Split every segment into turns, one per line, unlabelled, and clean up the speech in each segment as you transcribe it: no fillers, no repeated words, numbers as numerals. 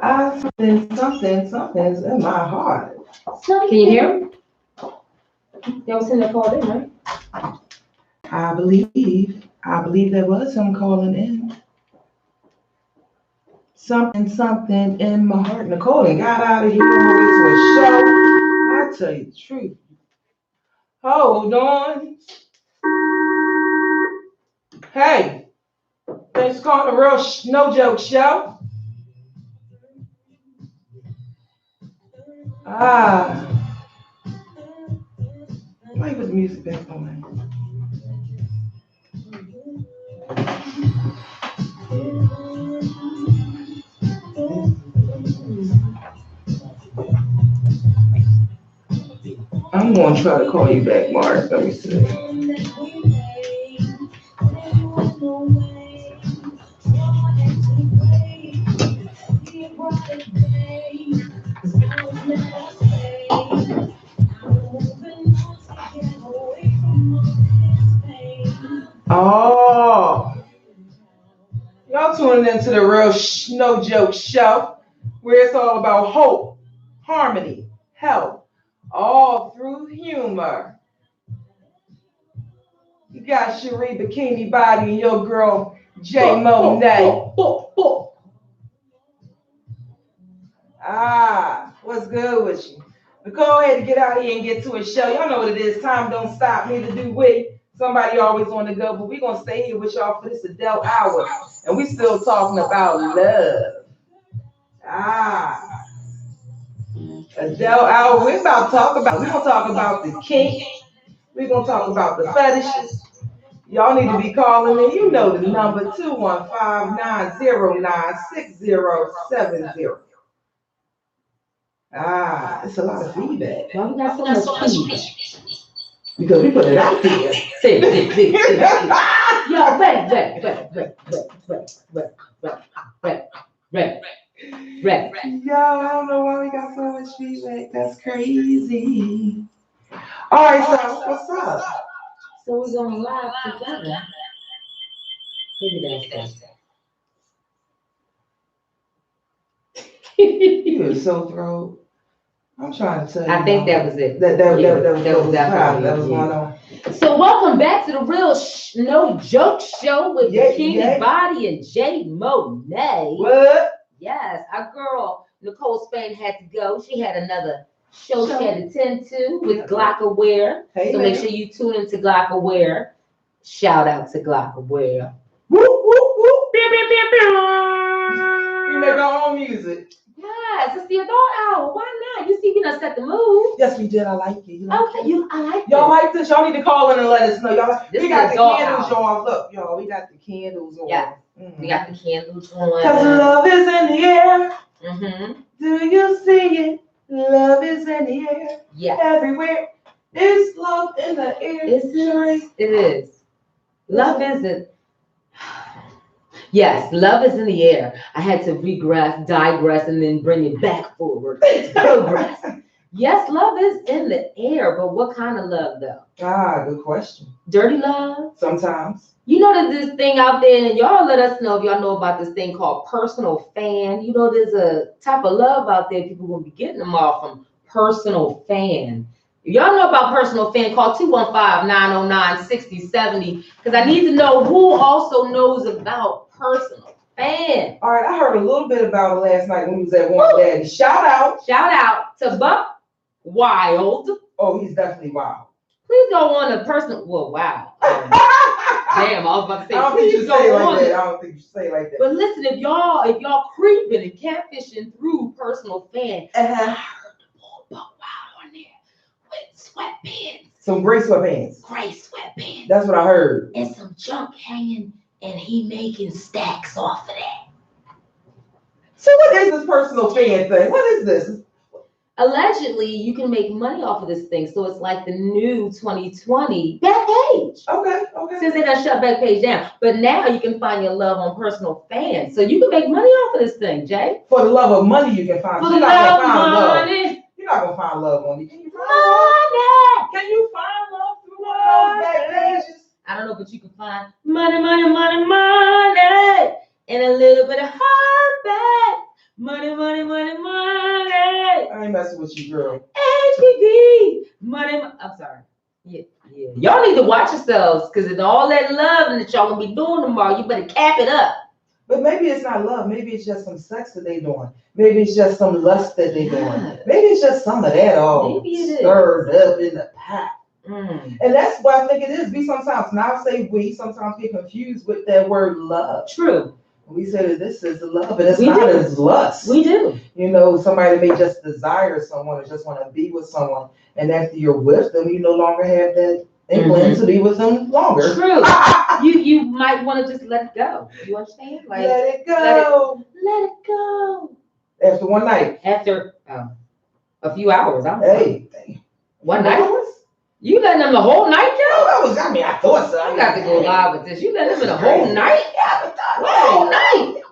Something's in my heart.
Can you hear him? Y'all was in there called in, right?
I believe there was some calling in. Something in my heart. Nicole and got out of here on her way to a show. I tell you the truth. Hold on. Hey, thanks for calling the RealSh NoJoke show. Why you put the music back on? I'm going to try to call you back, Mark. Let me see. Oh, y'all tuning into the RealSh NoJoke show, where it's all about hope, harmony, health, all through humor. You got Cherie Bikini Body and your girl J Monet. What's good with you? Nicole had to get out of here and get to a show. Y'all know what it is. Time don't stop, neither do we. Somebody always on the go, but we're going to stay here with y'all for this Adele hour. And we still talking about love. Adele hour. We're going to talk about the kink. We're going to talk about the fetishes. Y'all need to be calling in. You know the number, 215-909-6070. It's a lot of feedback.
Why we got so much feedback?
Because we put it out there.
Yo, wait.
Yo, I don't know why we got so much feedback. That's crazy. All right, so what's up?
So we're going live together. Maybe that's that.
You were so thrown. I'm trying to tell you.
I think that was it.
That was going on.
So welcome back to the RealSh NoJoke show with Bikini Body and J Monet.
What?
Yes, our girl Nicole Spain had to go. She had another show she had to attend to with Glockaware.
Hey,
so
man.
make sure you tune into Glockaware. Shout out to Glockaware.
Whoop, whoop, whoop. We make our own music.
Yes, it's the adult hour. Why not? You see, we done set the mood.
Yes, we did. I like it.
I like it.
Y'all like this? Y'all need to call in and let us know. Y'all,
we
got the candles on. Look, y'all, we got the candles on.
Yeah, we got the candles on.
Because love is in the air.
Mm-hmm.
Do you see it? Love is in the air.
Yeah.
Everywhere. It's love in the air.
It is. Love is it. Yes, love is in the air. I had to digress, and then bring it back forward. Progress. Yes, love is in the air, but what kind of love, though?
Good question.
Dirty love?
Sometimes.
You know that this thing out there, and y'all let us know if y'all know about this thing called personal fan. You know, there's a type of love out there. People will be getting them all from personal fan. If y'all know about personal fan, call 215-909-6070, because I need to know who also knows about personal fan.
All right, I heard a little bit about it last night when we was at One Daddy. Shout out
to Buck Wild.
Oh, he's definitely wild.
Please go on a personal. Well, wow. Damn, I was about to say.
I don't think you say it like that. I don't think you say it like that.
But listen, if y'all creeping and catfishing through personal fan, I heard the boy Buck Wild on there with sweatpants.
Some gray sweatpants.
Gray sweatpants.
That's what I heard.
And some junk hanging, and he making stacks off of that.
So what is this personal fan thing? What is this?
Allegedly, you can make money off of this thing. So it's like the new 2020 Backpage.
Okay.
Since they done shut Backpage down. But now you can find your love on personal fans. So you can make money off of this thing, Jay.
For the love of money, you can find.
For the love of money.
You're not going to find love on it. Can you find
love?
Can you find love through one of those Backpages?
I don't know, but you can find money. And a little bit of heart back. Money, money, money, money.
I ain't messing with you, girl.
HPV. Money. I'm sorry. Yeah. Y'all need to watch yourselves, because it's all that love that y'all gonna be doing tomorrow. You better cap it up.
But maybe it's not love. Maybe it's just some sex that they doing. Maybe it's just some lust that they doing. Maybe it's just some of that all stirred up in the pot. And that's what I think it is. We sometimes, now say we sometimes get confused with that word love.
True.
We say that this is love, but it's not as lust.
We do.
You know, somebody may just desire someone or just want to be with someone, and after you're with them, you no longer have that inkling to be with them longer.
True. you might want to just let it go. You understand? Like,
let it go.
Let it go.
After one night.
After a few hours.
Hey.
One night? You letting them the whole night, Joe?
I thought so.
I got to go live with this. You letting them in the whole night?
Yeah,
whole night.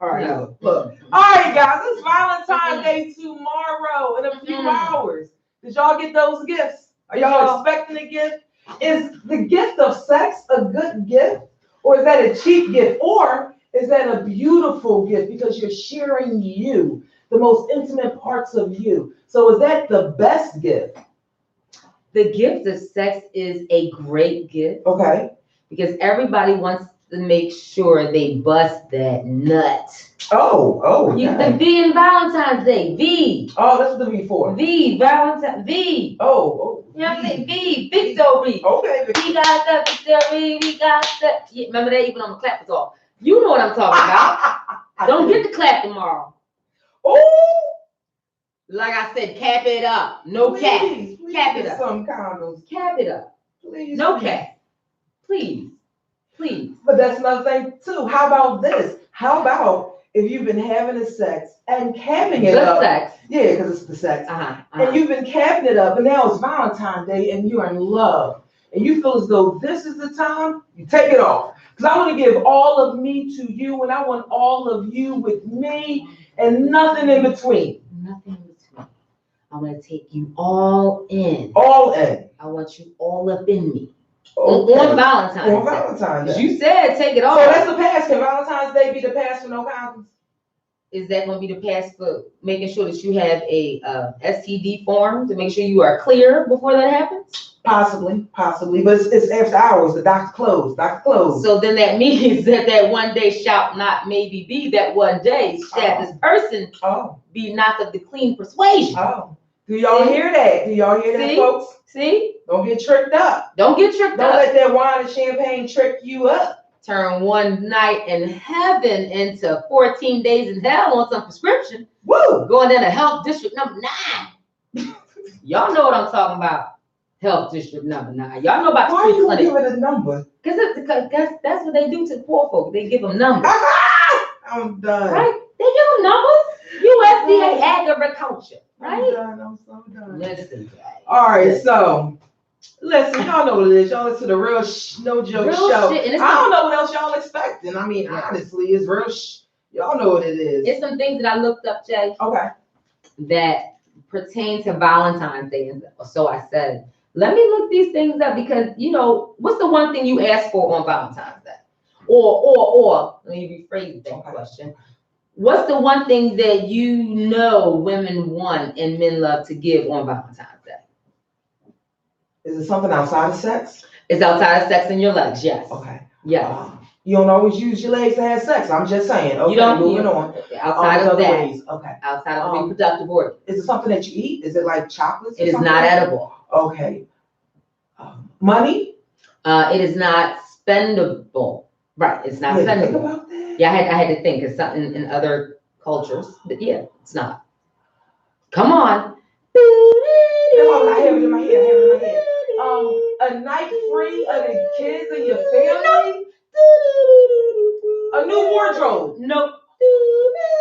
All right, look. All right, guys, it's Valentine's Day tomorrow in a few hours. Did y'all get those gifts? Are y'all expecting a gift? Is the gift of sex a good gift? Or is that a cheap gift? Or is that a beautiful gift because you're sharing you, the most intimate parts of you? So is that the best gift?
The gift of sex is a great gift.
Okay.
Because everybody wants to make sure they bust that nut.
Oh.
The V in Valentine's Day. V.
Oh, that's the V for.
V. Valentine's. V.
Oh.
You know what I'm saying? V. Victory.
Okay.
We got the victory. We got the. Yeah, remember that even on the clap was off. You know what I'm talking about. Don't get the clap tomorrow.
Oh.
Like I said, cap it up. No cap. Cap it up.
Some condoms.
Cap it up.
Please.
No cap. Please.
But that's another thing too. How about this? How about if you've been having the sex and capping it up?
Sex.
Yeah, because it's the sex. And you've been capping it up, and now it's Valentine's Day, and you're in love, and you feel as though this is the time you take it off. Because I want to give all of me to you, and I want all of you with me, and nothing in between.
Nothing in between. I want to take you all in.
All in.
I want you all up in me.
Okay.
On Valentine's Day.
On Valentine's Day.
You said take it off.
So that's the pass. Can Valentine's Day be the pass for no condoms?
Is that going to be the pass for making sure that you have a STD form to make sure you are clear before that happens?
Possibly. But it's after hours. The doctor closed.
So then that means that one day shall not maybe be that one day that this person be not of the clean persuasion.
Oh. Do y'all hear that? That, folks?
See?
Don't get tricked up.
Don't let
that wine and champagne trick you up.
Turn one night in heaven into 14 days in hell on some prescription.
Woo!
Going into health district number 9. Y'all know what I'm talking about. Health district number 9. Y'all know about
the street clinic. Why are you giving a number?
Because that's what they do to the poor folk. They give them numbers.
I'm done.
Right? They give them numbers. USDA agriculture. Right?
I'm so done.
Listen.
All right, so listen, y'all know what it is. Y'all listen to the RealSh NoJoke show. I don't know what else y'all expecting. I mean, honestly, it's RealSh. Y'all know what it is.
It's some things that I looked up, Jay.
Okay.
That pertain to Valentine's Day, and so I said, let me look these things up because what's the one thing you ask for on Valentine's Day? Or let me rephrase that question. What's the one thing that women want and men love to give on Valentine's Day?
Is it something outside of sex?
It's outside of sex and your legs, yes.
Okay.
Yes.
You don't always use your legs to have sex. I'm just saying. Okay, moving on.
Outside of that.
Ways. Okay.
Outside of the reproductive organ.
Is it something that you eat? Is it like chocolates?
It is not edible.
Okay. Money?
It is not spendable. Right. It's not spendable.
Think about that.
Yeah, I had to think. It's something in other cultures. But yeah, it's not. Come on.
I have it in my head. A night free of the kids and your family. A new wardrobe.
Nope.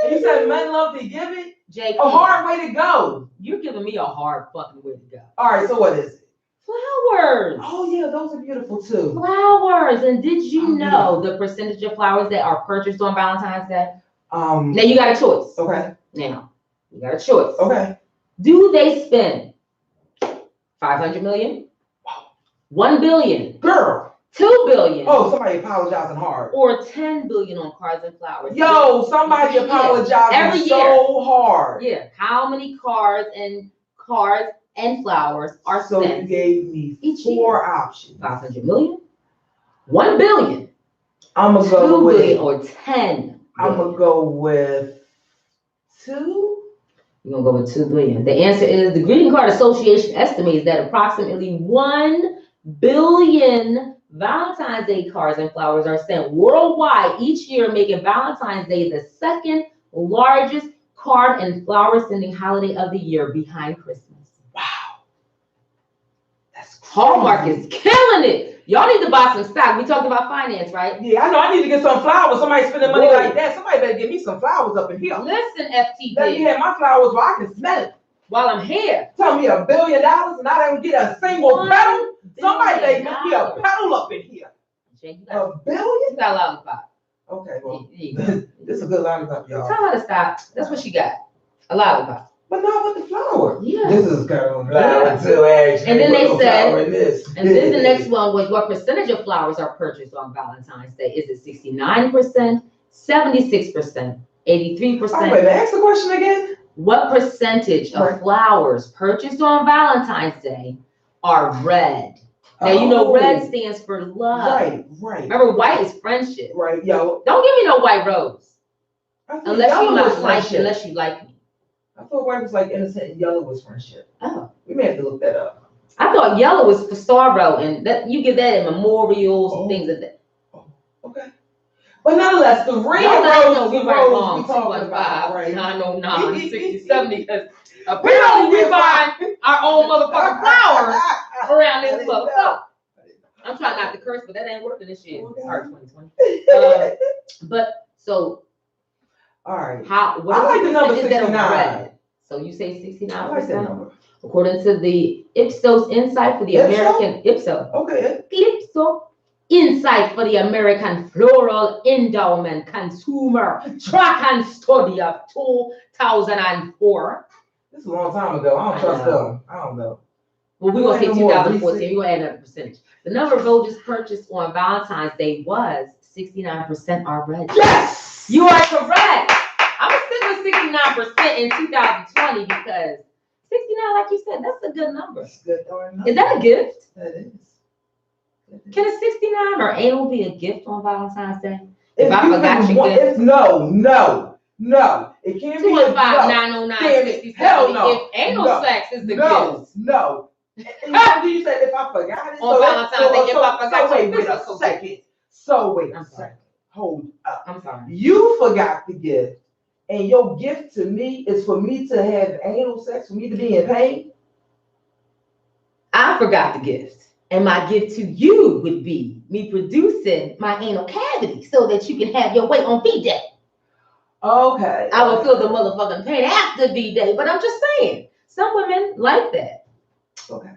And you said men love to give it?
Jake.
A hard way to go.
You're giving me a hard fucking way to go.
All right, so what is it?
Flowers.
Oh yeah, those are beautiful too.
Flowers. And did you know the percentage of flowers that are purchased on Valentine's Day?
Now
you got a choice.
Okay.
Now you got a choice.
Okay.
Do they spend $500 million? 1 billion.
Girl.
2 billion.
Oh, somebody apologizing hard.
Or 10 billion on cards and flowers.
Yo, somebody apologizing
every year.
so hard.
Yeah. How many cards and flowers are
so
sent?
You gave me
each
4 options.
500 million, 1 billion,
I'm gonna go
2
with
billion, or 10
I'm
billion.
gonna go with 2.
You're gonna go with 2 billion. The answer is the Greeting Card Association estimates that approximately 1 billion Valentine's Day cards and flowers are sent worldwide each year, making Valentine's Day the second largest card and flower sending holiday of the year behind Christmas.
Wow. That's crazy.
Hallmark is killing it. Y'all need to buy some stock. We talked about finance, right?
Yeah, I know. I need to get some flowers. Somebody spending money like that. Somebody better give me some flowers up in here.
Listen, FTD.
Let me have my flowers where I can smell it.
While I'm here.
Tell me $1 billion and I don't get a single petal. Somebody better give me a petal up in here. $1 billion?
You got a lollipop.
Okay, well,
Yeah.
this is a good lollipop, y'all.
Tell her to stop. That's what she got. A lollipop.
But not with the flower.
Yeah.
This is kind of flower too, actually.
And then they said,
and
then the next one was what percentage of flowers are purchased on Valentine's Day? Is it 69%, 76%, 83%?
Wait, ask the question again.
What percentage of flowers purchased on Valentine's Day are red? Now, you know, red stands for love.
Right.
Remember, white is friendship.
Right, yellow.
Don't give me no white rose. Unless you like me.
I thought white was like innocent and yellow was friendship.
Oh.
We may have to look that up.
I thought yellow was for sorrow, and that you get that in memorials and things like that.
Oh, okay. But nonetheless, the real rose we talking about, right?
909 6070, because apparently we find our own motherfucking flowers around this motherfucker. I'm trying not to curse, but that ain't working this year. Sorry, 2020. But so,
all right.
What
I like the number 69.
Red? So you say 69%?
I like that number.
According to the Ipsos Insight for the American Ipsos.
Okay.
Ipsos Insight for the American Floral Endowment Consumer Track and Study of 2004.
This is a long time ago. I don't trust them. I don't know.
Well, we're going to say 2014. We're going to add another percentage. The number of roses purchased on Valentine's Day was 69% are red.
Yes!
You are correct. I'm going to stick with 69% in 2020 because 69, like you said, that's a good number.
That's good.
Is that a gift?
That is.
Can a 69 or anal be a gift on Valentine's Day? If I forgot you gift?
No. It can't be a
215-909-6070.
Hell no.
If anal sex is the gift.
No. And you said if I forgot it.
On Valentine's Day, if I forgot
wait a second. So wait a second. Hold up.
I'm sorry.
You forgot the gift. And your gift to me is for me to have anal sex, for me to be in pain?
I forgot the gift. And my gift to you would be me producing my anal cavity so that you can have your way on V-Day.
Okay.
I will feel the motherfucking pain after V-Day, but I'm just saying, some women like that.
Okay.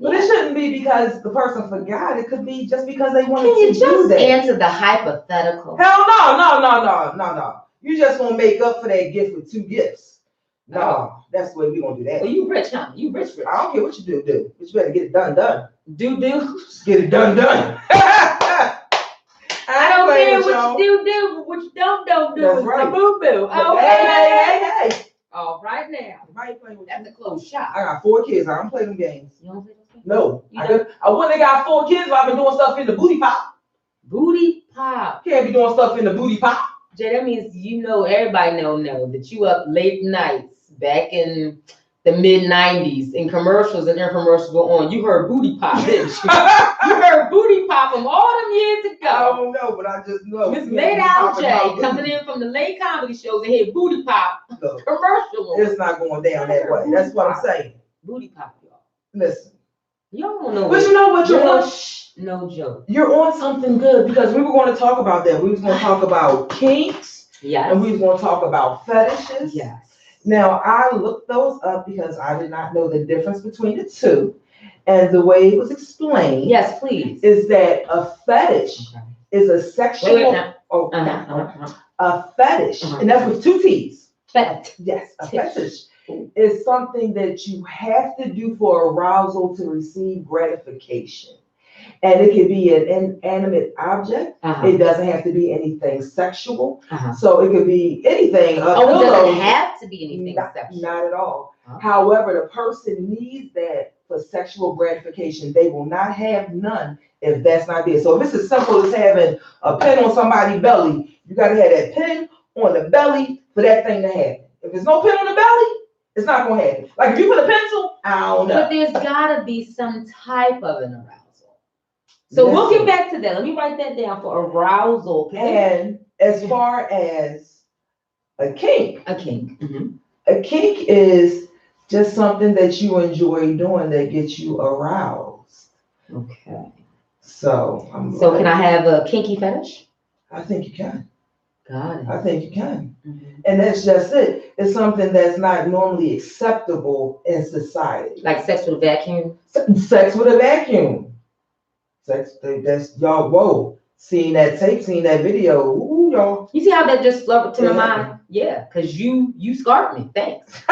But it shouldn't be because the person forgot. It could be just because they wanted
to
do that. Can you just
answer the hypothetical?
Hell no. You just gonna make up for that gift with 2 gifts. No, that's the way we gonna do that.
Well, you rich, huh? You rich.
I don't care what you do. But you better get it done.
Do.
Get it done.
I don't care what you do, but what you don't do.
That's right.
Boo-boo. Oh,
hey.
All right now. That's a closed shop.
I got 4 kids. I don't play them games.
You don't play those games?
No. I wouldn't have got 4 kids if I've been doing stuff in the booty pop.
Booty pop.
Can't be doing stuff in the booty pop.
Jay, that means everybody know that you up late nights back in the mid-90s and commercials and infomercials were on. You heard booty pop, didn't you? You heard booty pop from all them years ago.
I don't know, but I just know.
Miss Late Out Jay coming in from the late comedy shows and hit booty pop commercial.
It's not going down that way. That's what I'm saying.
Booty pop, y'all.
Listen.
Y'all don't know.
But you know what?
No joke.
You're on something good because we were going to talk about that. We was going to talk about kinks.
Yes.
And we was going to talk about fetishes.
Yes.
Now, I looked those up because I did not know the difference between the two. And the way it was explained.
Yes, please.
Is that a fetish is a sexual. A fetish. And that's with 2 T's. Yes. A fetish is something that you have to do for arousal to receive gratification. And it could be an inanimate object. It doesn't have to be anything sexual. So it could be anything.
It doesn't have to be anything sexual.
Not at all. However, the person needs that for sexual gratification. They will not have none if that's not there. So if it's as simple as having a pin on somebody's belly, you got to have that pin on the belly for that thing to happen. If there's no pin on the belly, it's not going to happen. Like if you put a pencil, I don't know.
But there's got to be some type of an arousal. So we'll get back to that. Let me write that down for arousal.
And as far as a kink.
A kink.
A kink is just something that you enjoy doing that gets you aroused.
Okay.
So
can I have a kinky fetish?
I think you can.
Got it.
I think you can. And that's just it. It's something that's not normally acceptable in society.
Like sex with a vacuum?
Sex with a vacuum. That's y'all, whoa. Seeing that tape, seeing that video, ooh, y'all.
You see how that just flirted to my mind? Yeah, because you scarred me. Thanks.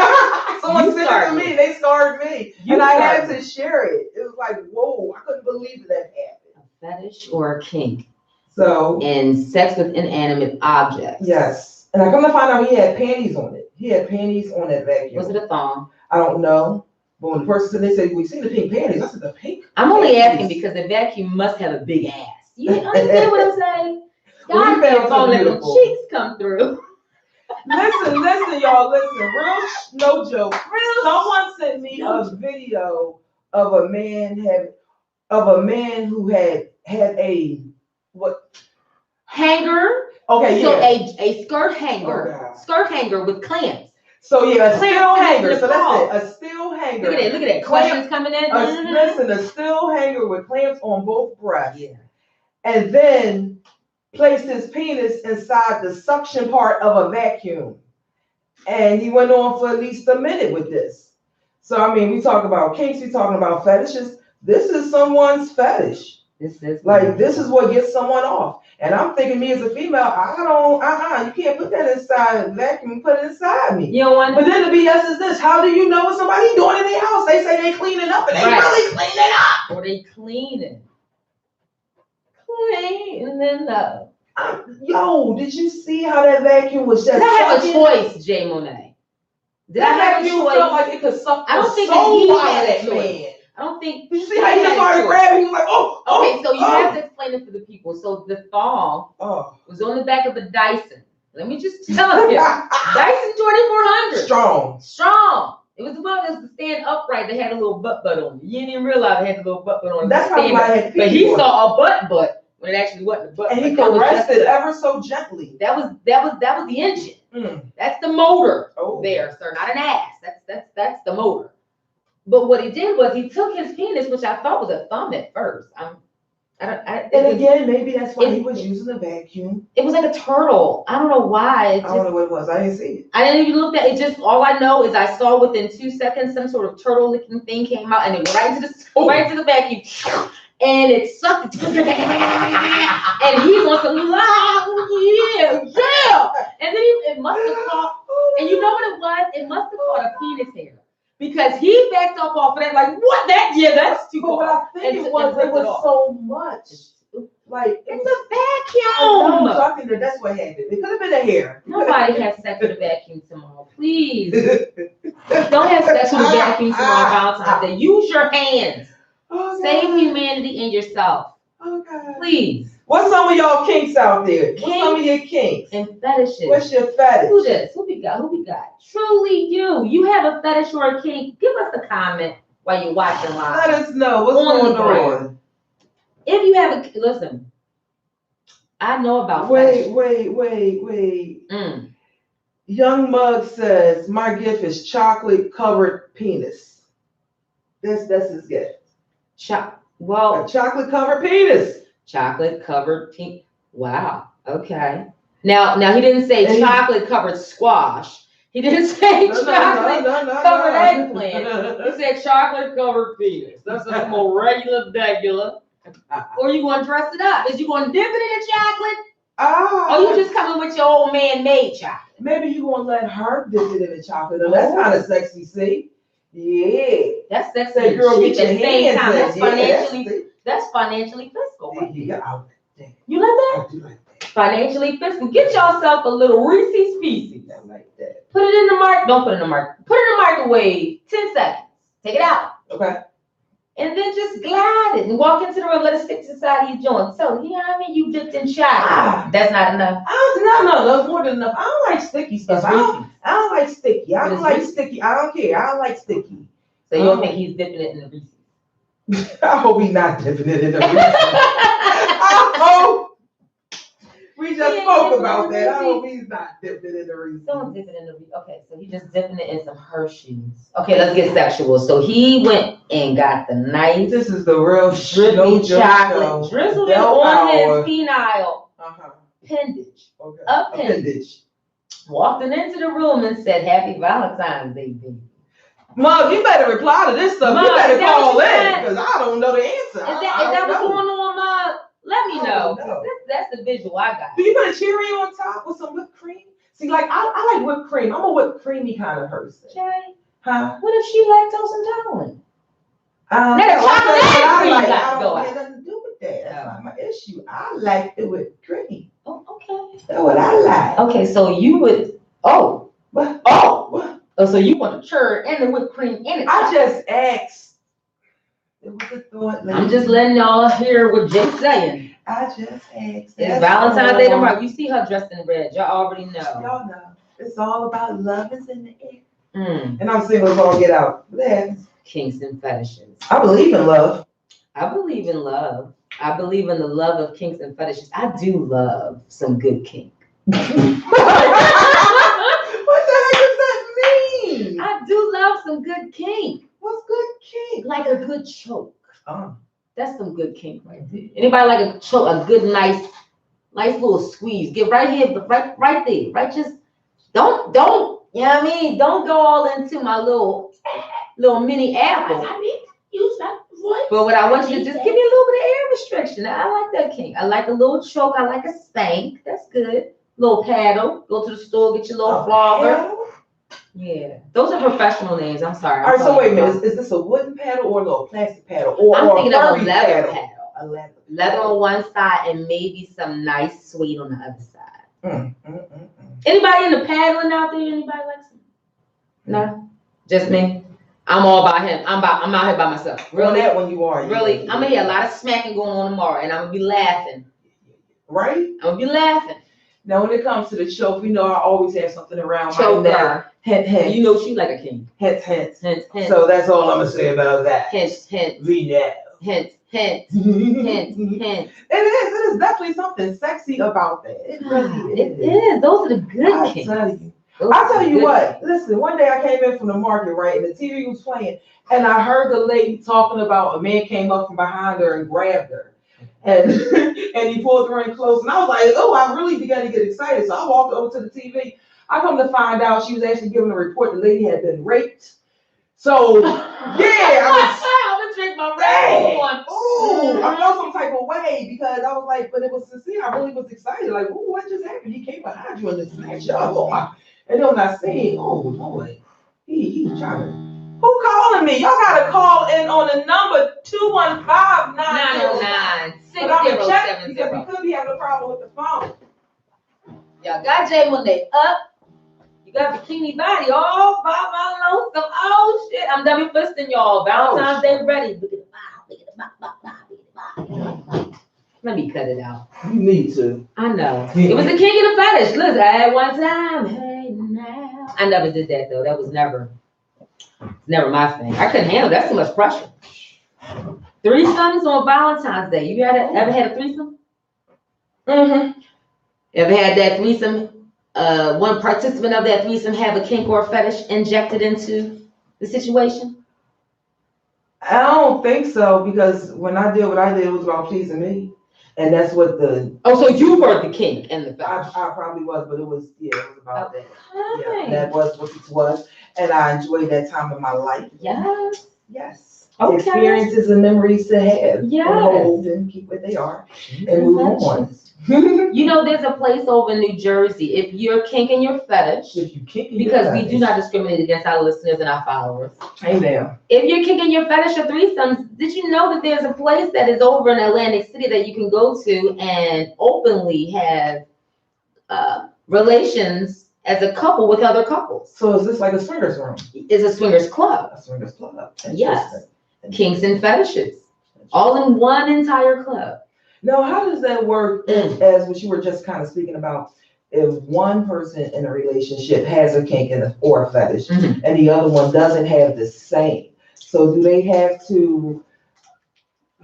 Someone said it to me, they scarred me. And I had to share it. It was like, whoa, I couldn't believe that happened.
A fetish or a kink?
So.
And sex with inanimate objects.
Yes. And I come to find out he had panties on it. He had panties on that vacuum.
Was it a thong?
I don't know. But when the person said, they said, we seen the pink panties. I said, the pink?
I'm only asking because the vacuum must have a big ass. You understand what I'm saying? God damn, all them cheeks come through.
Listen, y'all, listen. RealSh NoJoke. Someone sent me a video of a man who had a what?
Hanger.
Okay, yeah.
So a skirt hanger with clamps.
So yeah, a steel hanger. So that's it. A steel hanger.
Look at that. Questions coming in.
Listen, a steel hanger with clamps on both breasts.
Yeah.
And then placed his penis inside the suction part of a vacuum. And he went on for at least a minute with this. So, I mean, we talk about kinks, we talking about fetishes. This is someone's fetish. This is what gets someone off. And I'm thinking, me as a female, you can't put that inside a vacuum and put it inside me.
You don't want
But then the BS is this: how do you know what somebody doing in their house? They say they cleaning up, and they really cleaning up.
Or they cleaning up.
Yo, did you see how that vacuum was just?
Did I have a choice, Jay Monet? Did I have a choice?
Felt like it could suck
I don't think
he
had
that
a choice.
man.
I don't think.
Did you see how he just started grabbing? He was like,
Okay, so you have to explain it for the people. So the thong was on the back of the Dyson. Let me just tell you, Dyson 2400. Strong. It was the one that was stand upright that had a little butt on it. You didn't even realize it had a little butt on it.
That's probably why I had.
But he saw a butt. When it actually wasn't the butt.
And he caressed it ever so gently.
That was the engine. That's the motor there, sir. Not an ass. That's the motor. But what he did was he took his penis, which I thought was a thumb at first.
Again, maybe that's why he was using the vacuum.
It was like a turtle. I don't know why.
I don't know what it was. I didn't see it.
I didn't even look at it. Just all I know is I saw within 2 seconds some sort of turtle looking thing came out and it went right to the vacuum. And it sucked. And he's on some yeah. And then it must have caught. And you know what it was? It must have caught a penis hair. Because he backed up off of that, like, what? That's too cool.
But I think it was so much. Like,
it's a vacuum.
So I think that's what happened. It could have been a hair.
Nobody has sex with a vacuum tomorrow. Please. Don't have sex with a vacuum tomorrow, Valentine's Day. Use your hands. Save humanity and yourself.
Okay.
Please.
What's some of y'all kinks out there? What's some of your kinks?
And fetishes.
What's your fetish?
Who this? Who we got? Truly you. You have a fetish or a kink? Give us a comment while you're watching live.
Let us know what's going on.
If you have listen, I know about
Wait. Young Mug says, my gift is chocolate covered penis. That's his gift.
A
chocolate covered penis.
Chocolate covered penis. Wow. Okay. Now he didn't say chocolate covered squash. He didn't say chocolate covered eggplant. He said chocolate covered penis. That's a more regular. Or you gonna dress it up? Is you gonna dip it in the chocolate? Or you just coming with your old man made chocolate?
Maybe you gonna let her dip it in the chocolate. That's kind of sexy, see? Yeah.
That's sexy.
Say, girl,
cheap
get
at the
your
same
hands
time.
in.
That's
Yeah,
financially. That's financially fiscal. Right?
Yeah, I like that.
You like that?
I do like that.
Financially fiscal. Get yourself a little Reese's Pieces.
I like that.
Put it in the mark. Don't put it in the mark. Put it in the microwave. 10 seconds. Take it out.
Okay.
And then just glide it and walk into the room. Let it stick to the side of your joint. So, you know what I mean? You dipped in chocolate. That's not enough.
No, that's more than enough. I don't like sticky stuff.
It's
I
Reese's.
don't like sticky. I
But
don't
it's
like
Reese's.
sticky. I don't care. I don't like sticky.
So you don't think he's dipping it in the Reese's?
I hope he's not dipping it in the Reese's. I hope. We just spoke about that. I hope he's not dipping it in the Reese's.
Don't dip it in the Reese's. Okay, so he's just dipping it in some Hershey's. Okay, let's get sexual. So he went and got the nice
This is the real
drippy
NoJoke
chocolate, drizzled it on his penile appendage.
Okay.
Appendage. Walked into the room and said, "Happy Valentine's Day, baby."
Mom, you better reply to this stuff.
Mom,
you better
is that
call
what you
in
said?
because I don't know the answer.
Is that what's going on, Mom? Let me
I
know.
don't know.
That's the visual I got.
Do you put a cherry on top with some whipped cream? See, like I like whipped cream. I'm a whipped creamy kind of person.
Jay,
Huh?
what if she lactose intolerant?
Now
the chocolate and cream got to
I
go
don't
out.
have nothing to do with that. That's not my issue. I like it with cream.
Oh, okay.
That's what I like.
Okay, so you would. Oh,
What?
oh, so you want the churn and the whipped cream in it?
I just asked. It was a thought.
I'm just letting y'all hear what Jay's saying.
I just asked.
It's
That's
Valentine's
all.
Day tomorrow. You see her dressed in red. Y'all already know.
Y'all know. It's all about love is in the air.
Mm.
And I'm single as all get out. Yeah.
Kinks and fetishes.
I believe in love.
I believe in love. I believe in the love of kinks and fetishes. I do love some good kink.
What the heck does that mean?
I do love some good kink.
What's good kink?
Like a good choke.
Oh.
That's some good kink right there. Anybody like a choke, a good, nice little squeeze? Get right here, but right there. Right, just don't, you know what I mean? Don't go all into my little mini apple.
I need to use that voice.
But what I want you to just give me a little bit of air restriction. I like that kink. I like a little choke. I like a spank. That's good. Little paddle. Go to the store, get your little flogger. Yeah, those are professional names. I'm sorry.
All right, so wait a minute. Is this a wooden paddle or a little plastic paddle? Or
I'm thinking of a
furry
leather paddle.
A leather.
Leather on one side and maybe some nice suede on the other side.
Mm.
Anybody into paddling out there? Anybody like some? No, just me. I'm all by him. I'm out here by myself.
Really? That when you are.
Really, I'm gonna hear a lot of smacking going on tomorrow, and I'm gonna be laughing.
Right?
I'm gonna be laughing.
Now, when it comes to the choke, you know I always have something around
Choke
my neck.
her.
Hint, hint.
You know she like a king.
Hint, hint.
Hint, hint.
So that's all I'm gonna say about that.
Hint, hint,
We know.
hint, hint,
It
hint, hint.
is definitely something sexy about that. It really
It
is.
is. Those are the good
I
kings.
tell you.
Those
I'll
are
tell
the
you
good
what,
kings.
listen, one day I came in from the market, right, and the TV was playing, and I heard the lady talking about a man came up from behind her and grabbed her. And and he pulled her in close, and I was like, oh, I really began to get excited. So I walked over to the TV. I come to find out she was actually giving a report the lady had been raped. So, yeah,
I'm gonna drink my red one.
Ooh, I felt some type of way because I was like, but it was sincere. I really was excited. Like, ooh, what just happened? He came behind you and just smacked you up. Oh, and then when I seen, oh, boy, he trying to. Who calling me? Y'all gotta call in on the number 215-909.
909
But I'm gonna check
6070.
because we could be having a problem with the phone.
Y'all got Jay when they up. You got bikini body all by my lonesome. Oh shit, I'm double fisting y'all. Valentine's Day ready. Look at the vibe. Look at the vibe. Look at the vibe. Let me cut it out.
You need to.
I know. It was the king of the fetish. Listen, I had one time. Hey now. I never did that though. That was never my thing. I couldn't handle that's too much pressure. Threesomes on Valentine's Day. You ever had a threesome?
Mm-hmm.
Ever had that threesome? One participant of that threesome have a kink or a fetish injected into the situation?
I don't think so because when I did what I did, it was about pleasing me. And that's what the.
Oh, so you were the kink and the fetish.
I probably was, but it was about that.
Okay.
Yeah, that was what it was. And I enjoyed that time of my life.
Yes.
Yes.
Okay.
Experiences and memories to have.
Yes.
And hold and keep what they are. And move on.
You know, there's a place over in New Jersey. If you're kinking your fetish, because we do not discriminate against our listeners and our followers.
Amen.
If you're kinking your fetish or threesomes, did you know that there's a place that is over in Atlantic City that you can go to and openly have relations as a couple with other couples?
So is this like a swingers room?
It's a swingers club.
A swingers club.
Yes. Kinks and fetishes, all in one entire club.
Now, how does that work as what you were just kind of speaking about? If one person in a relationship has a kink or a fetish and the other one doesn't have the same, so do they have to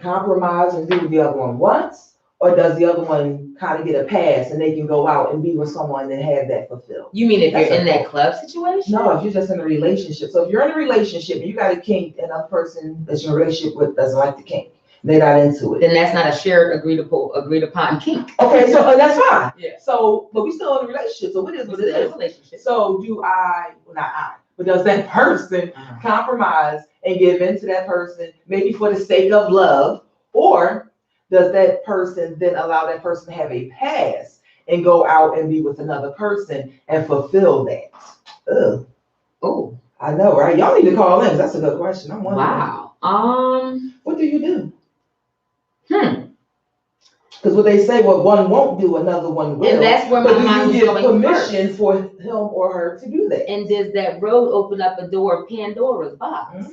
compromise and do what the other one wants? Or does the other one kind of get a pass and they can go out and be with someone and have that fulfilled?
You mean if you're in that club situation?
No, if you're just in a relationship. So if you're in a relationship and you got a kink and another person that you're in a relationship with doesn't like the kink, they're not into it,
then that's not a shared agreed upon kink.
Okay, so that's fine.
Yeah.
So, but we still in a relationship. So what is what it is?
Relationship.
So but does that person compromise and give in to that person, maybe for the sake of love, or does that person then allow that person to have a pass and go out and be with another person and fulfill that? Ugh.
Oh,
I know, right? Y'all need to call in. That's a good question. I'm wondering.
Wow.
What do you do? Because what they say, what one won't do, another one will.
And that's where my mind is going
permission
first.
for him or her to do that?
And does that road open up a door of Pandora's box?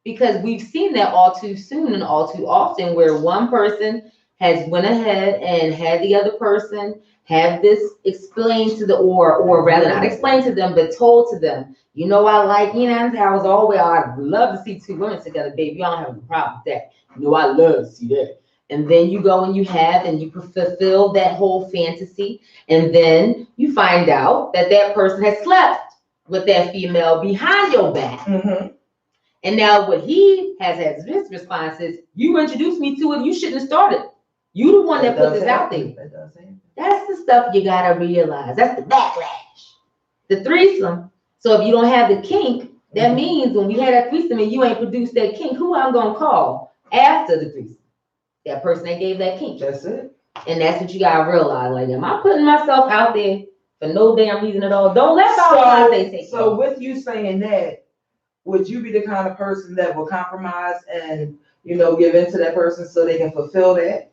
Because we've seen that all too soon and all too often, where one person has went ahead and had the other person have this explained to the, or rather not explained to them, but told to them, you know, I like, you know, I'd love to see two women together, baby. I don't have a problem with that. You know, I love to see that. And then you go and you fulfill that whole fantasy. And then you find out that that person has slept with that female behind your back. And now what he has as his response is, you introduced me to it, you shouldn't have started. You the one that put this out there. That's the stuff you gotta realize. That's the backlash. The threesome. So if you don't have the kink, that means when we had that threesome and you ain't produced that kink, who I'm gonna call after the threesome? That person that gave that kink.
That's it.
And that's what you gotta realize. Like, am I putting myself out there for no damn reason at all? Don't let all my take.
So with you saying that, would you be the kind of person that will compromise and, you know, give in to that person so they can fulfill that?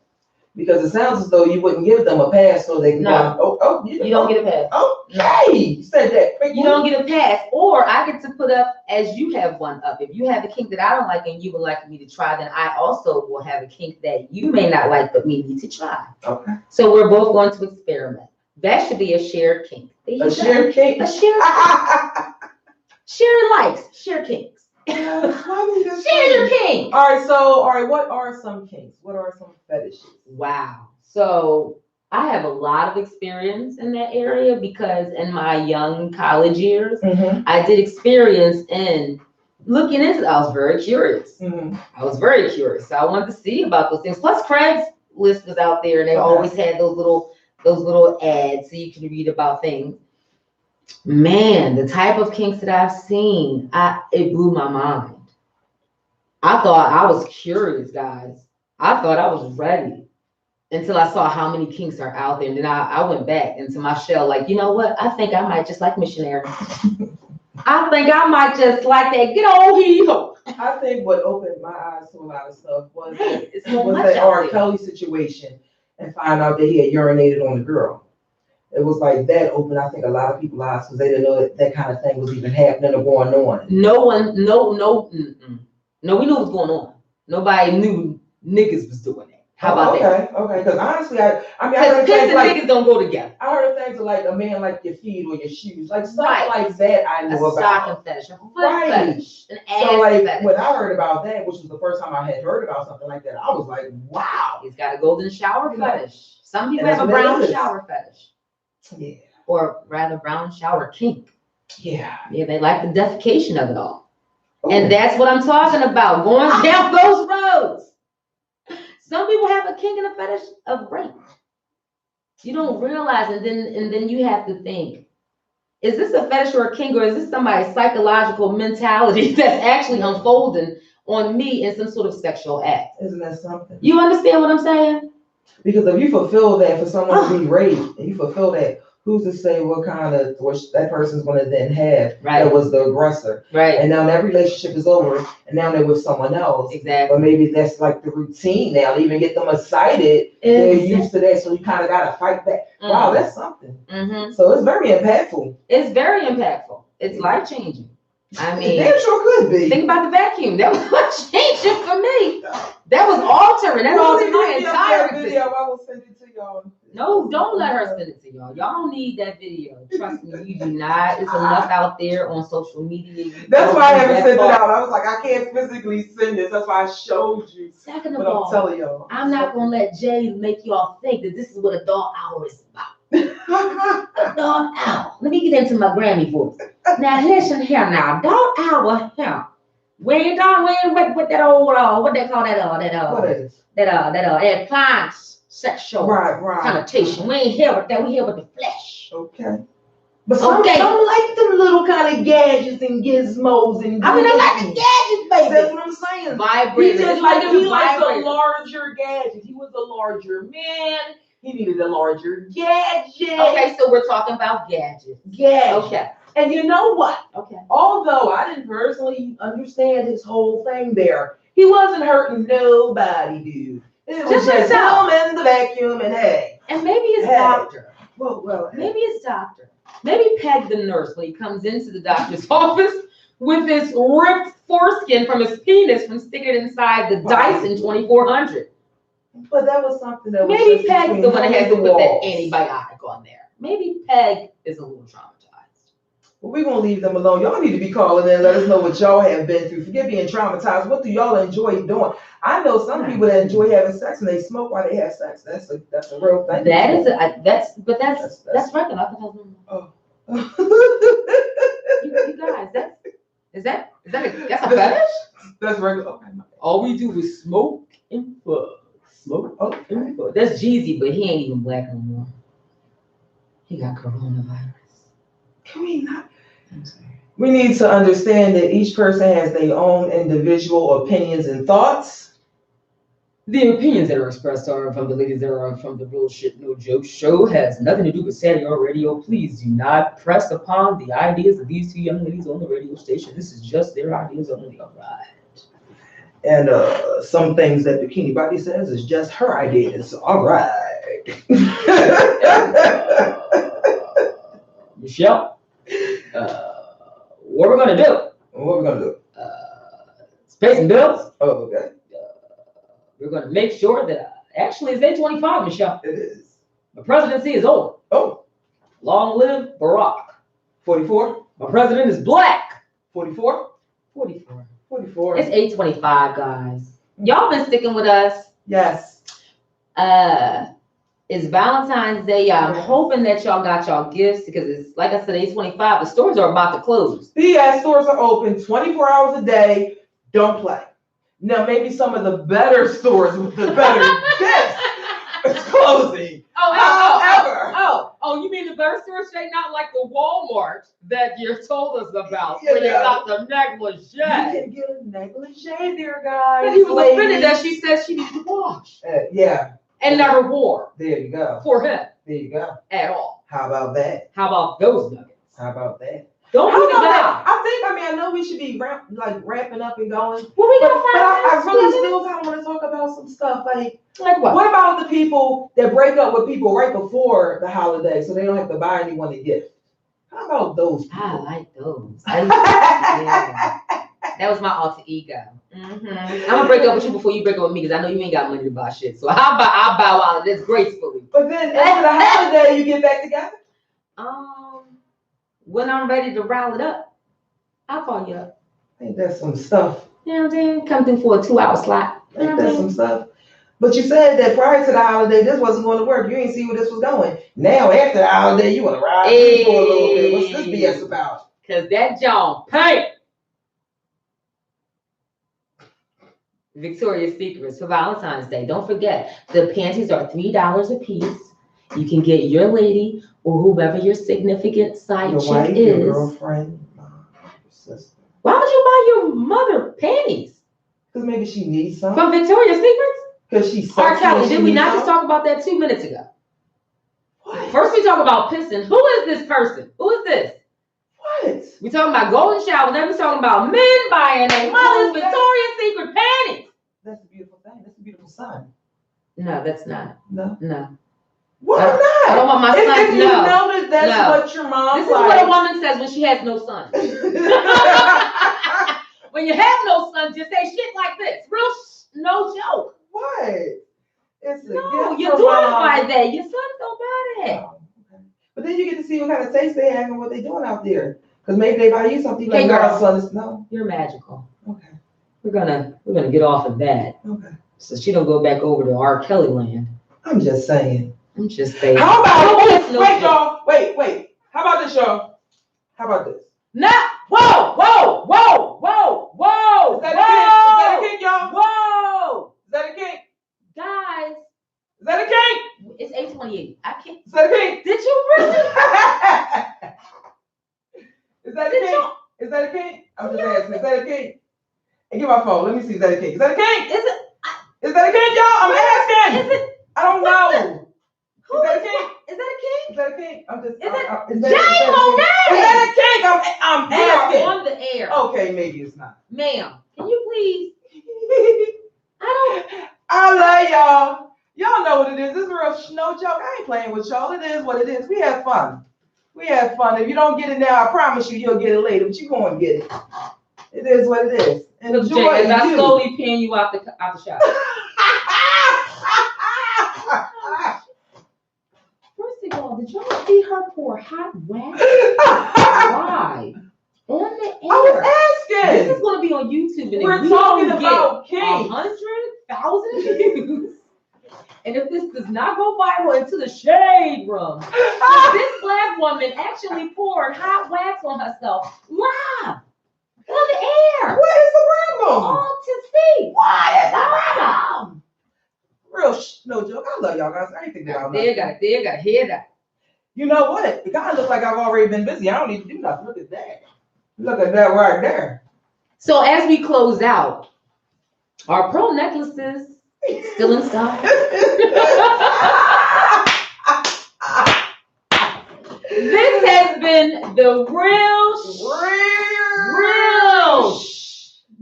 Because it sounds as though you wouldn't give them a pass so they can go,
you don't get a pass.
Okay, you said that quickly.
You don't get a pass, or I get to put up as you have one up. If you have a kink that I don't like and you would like me to try, then I also will have a kink that you may not like but me need to try.
Okay.
So we're both going to experiment. That should be a shared kink.
A shared kink?
A shared kink. Share likes, share kinks. Share your kink.
All right, what are some kinks? What are some fetishes?
Wow. So I have a lot of experience in that area because in my young college years, I did experience in looking into it. I was very curious. I was very curious. So I wanted to see about those things. Plus Craigslist was out there and they always had those little ads so you can read about things. Man, the type of kinks that I've seen, it blew my mind. I thought I was curious, guys. I thought I was ready until I saw how many kinks are out there. And then I went back into my shell like, you know what? I think I might just like missionary. I think I might just like that good old hee-ho.
I think what opened my eyes to a lot of stuff was
so
that R. Kelly situation and find out that he had urinated on the girl. It was like that opened, I think, a lot of people's eyes because they didn't know that kind of thing was even happening or going on.
We knew what was going on. Nobody knew niggas was doing that. How about that?
Okay. Because honestly, I
heard things like niggas don't go together.
I heard of things like a man like your feet or your shoes, like stuff like that. I know about.
Stocking fetish, a foot fetish, an ass
so like
fetish.
When I heard about that, which was the first time I had heard about something like that, I was like, wow.
He's got a golden shower fetish. Some people have a brown shower fetish.
Yeah.
Or rather brown shower kink.
Yeah.
Yeah, they like the defecation of it all. And that's what I'm talking about, going down those roads. Some people have a kink and a fetish of rape. You don't realize, and then you have to think, is this a fetish or a kink, or is this somebody's psychological mentality that's actually unfolding on me in some sort of sexual act?
Isn't that something?
You understand what I'm saying?
Because if you fulfill that for someone to be raped, and you fulfill that, who's to say what kind of what that person's going to then have that was the aggressor?
Right.
And now that relationship is over, and now they're with someone else.
Exactly.
But maybe that's like the routine now. To even get them excited, they're used to that, so you kind of got to fight back. Wow, that's something. So it's very impactful.
It's very impactful. It's life changing. I mean,
it damn sure could be.
Think about the vacuum. That was life changing for me. That was altering. That altered my entire
video. I will send it to y'all.
No, don't let her send it to y'all. Y'all don't need that video. Trust me, you do not. It's enough out there on social media.
That's why I haven't sent it out. I was like, I can't physically send this. That's why I showed you.
Second of
but
all,
I'm telling y'all,
I'm not gonna let Jay make y'all think that this is what a dog hour is about. A dog hour. Let me get into my Grammy voice. Now listen here now, dog hour here. We ain't with that old what they call that
what is
that appliance sexual
right
connotation. We ain't here with that. We here with the flesh.
Okay. But some like them little kind of gadgets and gizmos and
I mean, I like the gadgets, baby.
That's what I'm saying.
Vibrators.
He just like he likes a larger gadget. He was a larger man. He needed a larger gadget.
Okay, so we're talking about gadgets.
Gadgets.
Okay.
And you know what?
Okay.
Although I didn't personally understand his whole thing there, he wasn't hurting nobody, dude. It was just him and the vacuum and hey.
And maybe it's doctor.
Well,
maybe it's doctor. Maybe Peg the nurse when he comes into the doctor's office with this ripped foreskin from his penis from sticking it inside the Dyson 2400.
But that was something that was
maybe Peg's the one that has to put that antibiotic on there. Maybe Peg is a little traumatized.
Well, we're going to leave them alone. Y'all need to be calling in and let us know what y'all have been through. Forget being traumatized. What do y'all enjoy doing? I know some people that enjoy having sex and they smoke while they have sex. That's a real thing.
That's regular.
Oh.
you guys, that's a fetish?
That's regular. Okay.
All we do is smoke and fuck. Smoke and fuck. That's Jeezy, but he ain't even black no more. He got coronavirus.
Can we not? I'm sorry. We need to understand that each person has their own individual opinions and thoughts.
The opinions that are expressed are from the ladies that are from the RealSh NoJoke show. Has nothing to do with Saturday or radio. Please do not press upon the ideas of these two young ladies on the radio station. This is just their ideas only. All right. And some things that Bikini Body says is just her ideas. All right. Michelle, what we're gonna do?
What we're gonna do?
Pay some bills.
Oh, okay.
We're gonna make sure that actually it's 8:25, Michelle.
It is.
The presidency is over.
Oh.
Long live Barack.
44.
My president is black.
44.
44.
44.
It's 8:25, guys. Y'all been sticking with us.
Yes.
It's Valentine's Day. I'm hoping that y'all got y'all gifts because it's like I said, 8:25. The stores are about to close.
Yes, stores are open 24 hours a day. Don't play. Now maybe some of the better stores with the better gifts is closing.
You mean the better stores? They not like the Walmart that you told us about,
Yeah,
where they got the negligee.
You can get a negligee there, guys.
But he was offended that she said she needed to wash.
Yeah.
And never wore.
There you go.
For him.
There you go.
At all.
How about that?
How about those nuggets?
How about that?
Don't do that.
I know we should be ramping up and going.
Well, we
but
got
I really still kind of want to talk about some stuff. Like
what?
What about the people that break up with people right before the holiday so they don't have to buy anyone a gift? How about those people?
I like those. Yeah. That was my alter ego. Mm-hmm. I'm gonna break up with you before you break up with me because I know you ain't got money to buy shit. So I'll bow out of this gracefully.
But then after the holiday, you get back together?
When I'm ready to rile it up, I'll call you up.
Ain't that some stuff?
You know what I'm saying? Come through for a 2-hour slot.
Ain't that some stuff? But you said that prior to the holiday, this wasn't going to work. You ain't see where this was going. Now, after the holiday, you want to ride for a little bit. What's this BS about?
Because that John Payne. Victoria's Secrets for Valentine's Day. Don't forget, the panties are $3 a piece. You can get your lady or whoever your significant side
your
chick
wife,
is.
Your girlfriend, your sister.
Why would you buy your mother panties?
Because maybe she needs some.
From Victoria's Secrets?
Because she's
R.
sexy.
Kelly,
and she
did we
needs
not just
some?
talk about that 2 minutes ago?
What?
First we talk about pissing. Who is this person? Who is this?
What?
We talking about golden shower. Then we talking about men buying their mother's
Okay.
Victoria's Secret panties.
That's a beautiful thing. That's a beautiful son.
No, that's not.
No.
No.
Why
No.
not?
I don't want my son
If
to
you
know.
notice that's
No.
what your mom
This is what a woman says when she has no son. When you have no son, just say shit like this. No joke.
What? It's a
No,
gift
your
from
daughter
mom.
buy that. Your son don't buy that.
Oh, okay. But then you get to see what kind of taste they have and what they doing out there. Because maybe they buy you something
Hey,
like
girl.
our son is no.
You're magical.
Okay.
We're gonna get off of that.
Okay.
So she don't go back over to R. Kelly land.
I'm just saying.
I'm just saying.
How about this?
No
Wait,
joke.
y'all. Wait. How about this, y'all? How about this?
Nah. Whoa.
Is that a kink? Is that a kink, y'all?
Whoa.
Is that a kink?
Guys,
Is that a kink?
it's 8:28. I can't.
Is that a kink?
Did you really?
Is that a kink? Is that a kink? I'm just asking. Is that a kink? Hey, get my phone. Let me see. Is that a kink? Is that a kink?
Is it?
Is that a kink, y'all? I'm asking.
Is it?
I don't know.
Who
Is that a
is
kink?
that? Is that a kink?
Is that a kink? I'm just.
Is it?
Is that
Jay Monet!
Is that a kink? I'm
We are
asking.
on the air.
Okay, maybe it's not.
Ma'am, can you please?
I love y'all. Y'all know what it is. This is RealSh NoJoke. I ain't playing with y'all. It is what it is. We have fun. We have fun. If you don't get it now, I promise you'll get it later. But you gonna get it. It is what it is.
Look,
Enjoy
Jay, as I
you.
slowly pan you out the shop. First of all, did y'all see her pour hot wax live on the air?
I was
This
asking.
is going to be on YouTube, and
We're
if we
talking
don't
about
get
kinks.
100,000 views, and if this does not go viral into the shade room, so this black woman actually poured hot wax on herself live on the air,
What is the problem?
all to see.
Why is the problem? RealSh NoJoke. I love y'all guys. I ain't thinking about nothing.
Gotta hear that.
You know what? It kind of looks like I've already been busy. I don't need to do nothing. Look at that. Look at that right there.
So as we close out, our pearl necklaces still in stock. This has been the RealSh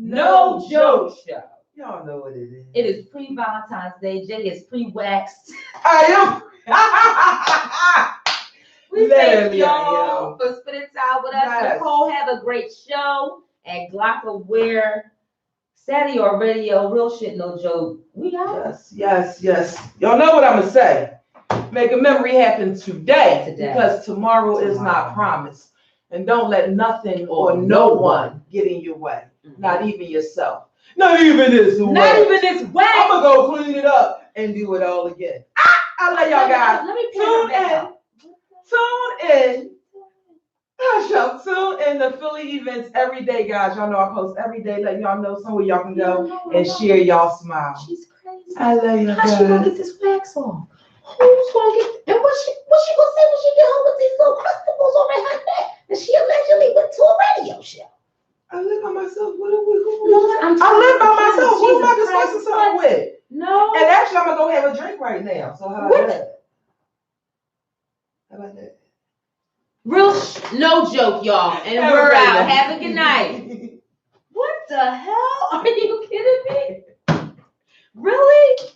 NoJoke show.
Y'all know what it is.
It is pre-Valentine's Day. Jay is pre-waxed.
I am.
We thank
Literally,
y'all for spending time with us.
Yes.
Nicole, have a great show at Glockaware. Saturday or radio, real shit, no joke. We out.
Yes. Y'all know what I'm going to say. Make a memory happen today. Because tomorrow is not promised. And don't let nothing or no one get in your way. Not even yourself. Not even this way.
Not even this way.
I'm going to go clean it up and do it all again. I love y'all guys.
Let me
Tune in. Tune in to Philly events every day, guys. Y'all know I post every day, letting y'all know somewhere y'all can go and share y'all smile.
She's crazy.
I love you
How's she gonna
guys.
get this wax off? Who's gonna get? And what's she gonna say when she get home with these little crusticles on her neck that she allegedly went to a radio show?
I live by myself. What are we?
I'm
I live by myself. Who am I
Jesus
discussing
Christ.
something with?
No.
And actually, I'm gonna go have a drink right now. So how about that? How about that?
RealSh NoJoke, y'all. And
Have a
we're
great
out.
one.
Have a good night. What the hell? Are you kidding me? Really?